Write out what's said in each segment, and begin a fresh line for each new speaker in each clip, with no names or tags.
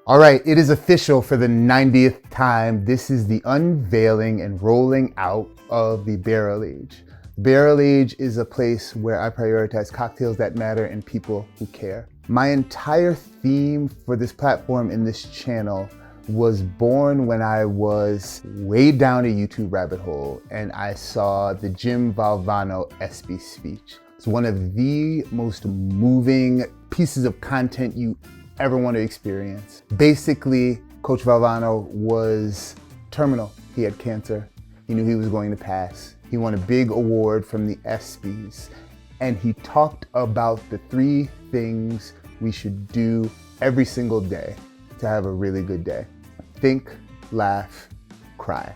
All right, it is official for the 90th time. This is the unveiling and rolling out of the Barrel Age. Barrel Age is a place where I prioritize cocktails that matter and people who care. My entire theme for this platform and this channel was born when I was way down a YouTube rabbit hole and I saw the Jim Valvano ESPY speech. It's one of the most moving pieces of content you ever want to experience. Basically, Coach Valvano was terminal. He had cancer. He knew he was going to pass. He won a big award from the ESPYs. And he talked about the 3 things we should do every single day to have a really good day. Think, laugh, cry.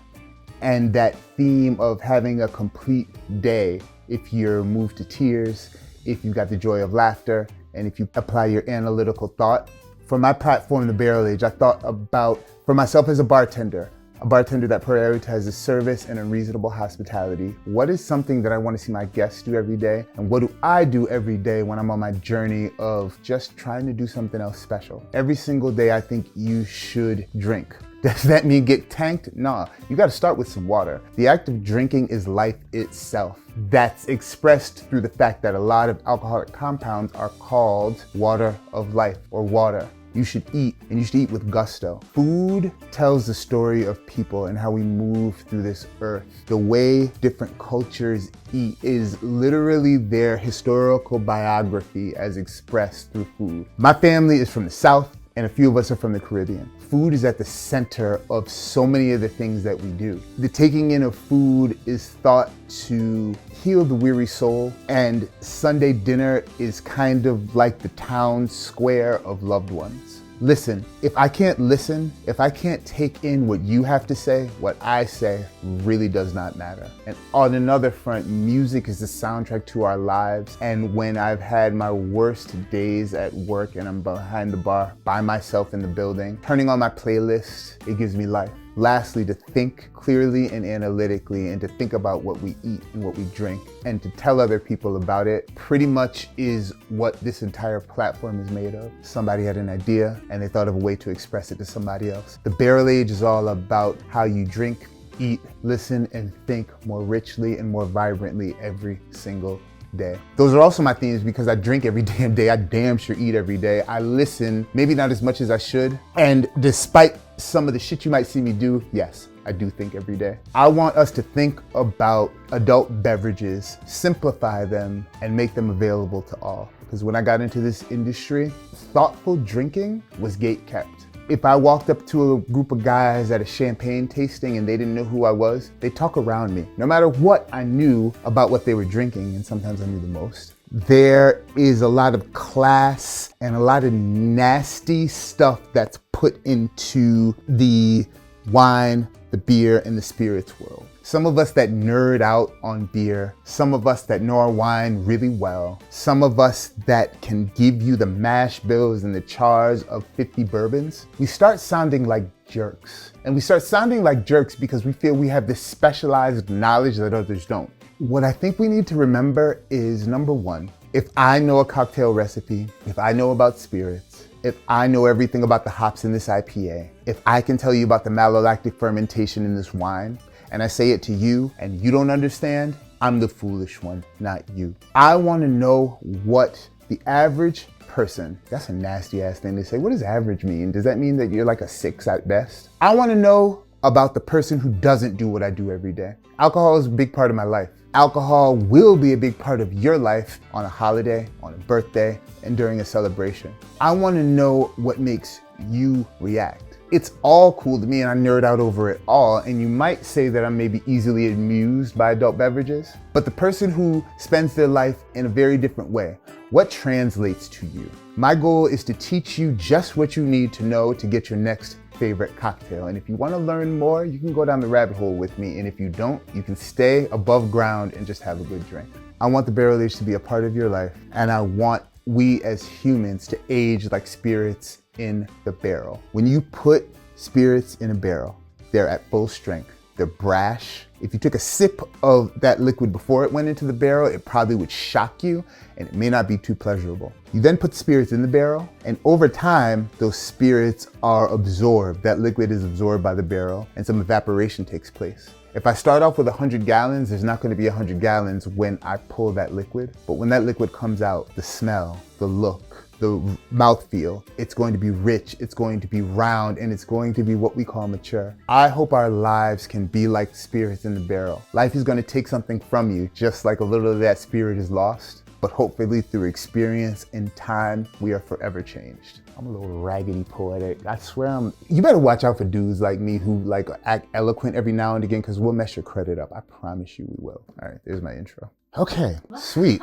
And that theme of having a complete day, if you're moved to tears, if you got the joy of laughter, and if you apply your analytical thought. For my platform, The Barrel Age, I thought about, for myself as a bartender that prioritizes service and unreasonable hospitality, what is something that I want to see my guests do every day? And what do I do every day when I'm on my journey of just trying to do something else special? Every single day, I think you should drink. Does that mean get tanked? Nah, you gotta start with some water. The act of drinking is life itself. That's expressed through the fact that a lot of alcoholic compounds are called water of life or water. You should eat, and you should eat with gusto. Food tells the story of people and how we move through this earth. The way different cultures eat is literally their historical biography as expressed through food. My family is from the South, and a few of us are from the Caribbean. Food is at the center of so many of the things that we do. The taking in of food is thought to heal the weary soul, and Sunday dinner is kind of like the town square of loved ones. Listen, if I can't take in what you have to say, what I say really does not matter. And on another front, music is the soundtrack to our lives. And when I've had my worst days at work and I'm behind the bar by myself in the building, turning on my playlist, it gives me life. Lastly, to think clearly and analytically and to think about what we eat and what we drink and to tell other people about it pretty much is what this entire platform is made of. Somebody had an idea and they thought of a way to express it to somebody else. The Barrel Age is all about how you drink, eat, listen, and think more richly and more vibrantly every single day. Those are also my themes because I drink every damn day. I damn sure eat every day. I listen, maybe not as much as I should. And despite some of the shit you might see me do, yes, I do think every day. I want us to think about adult beverages, simplify them, and make them available to all. Because when I got into this industry, thoughtful drinking was gate kept. If I walked up to a group of guys at a champagne tasting and they didn't know who I was, they'd talk around me. No matter what I knew about what they were drinking, and sometimes I knew the most. There is a lot of class and a lot of nasty stuff that's put into the wine, the beer, and the spirits world. Some of us that nerd out on beer, some of us that know our wine really well, some of us that can give you the mash bills and the chars of 50 bourbons, we start sounding like jerks. And we start sounding like jerks because we feel we have this specialized knowledge that others don't. What I think we need to remember is, number one, if I know a cocktail recipe, if I know about spirits, if I know everything about the hops in this IPA, if I can tell you about the malolactic fermentation in this wine, and I say it to you and you don't understand, I'm the foolish one, not you. I want to know what the average person, that's a nasty ass thing to say. What does average mean? Does that mean that you're like a 6 at best? I want to know about the person who doesn't do what I do every day. Alcohol is a big part of my life. Alcohol will be a big part of your life on a holiday, on a birthday, and during a celebration. I want to know what makes you react. It's all cool to me and I nerd out over it all, and you might say that I'm maybe easily amused by adult beverages, but the person who spends their life in a very different way, what translates to you? My goal is to teach you just what you need to know to get your next favorite cocktail. And if you want to learn more, you can go down the rabbit hole with me. And if you don't, you can stay above ground and just have a good drink. I want the Barrel Age to be a part of your life. And I want we as humans to age like spirits in the barrel. When you put spirits in a barrel, they're at full strength. they're brash. If you took a sip of that liquid before it went into the barrel, it probably would shock you and it may not be too pleasurable. You then put spirits in the barrel, and over time, those spirits are absorbed. That liquid is absorbed by the barrel and some evaporation takes place. If I start off with 100 gallons, there's not going to be 100 gallons when I pull that liquid. But when that liquid comes out, the smell, the look, the mouthfeel, it's going to be rich, it's going to be round, and it's going to be what we call mature. I hope our lives can be like spirits in the barrel. Life is going to take something from you, just like a little of that spirit is lost. But hopefully through experience and time, we are forever changed. I'm a little raggedy poetic. I swear you better watch out for dudes like me who like act eloquent every now and again, because we'll mess your credit up. I promise you we will. All right, there's my intro. Okay, sweet.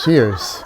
Cheers.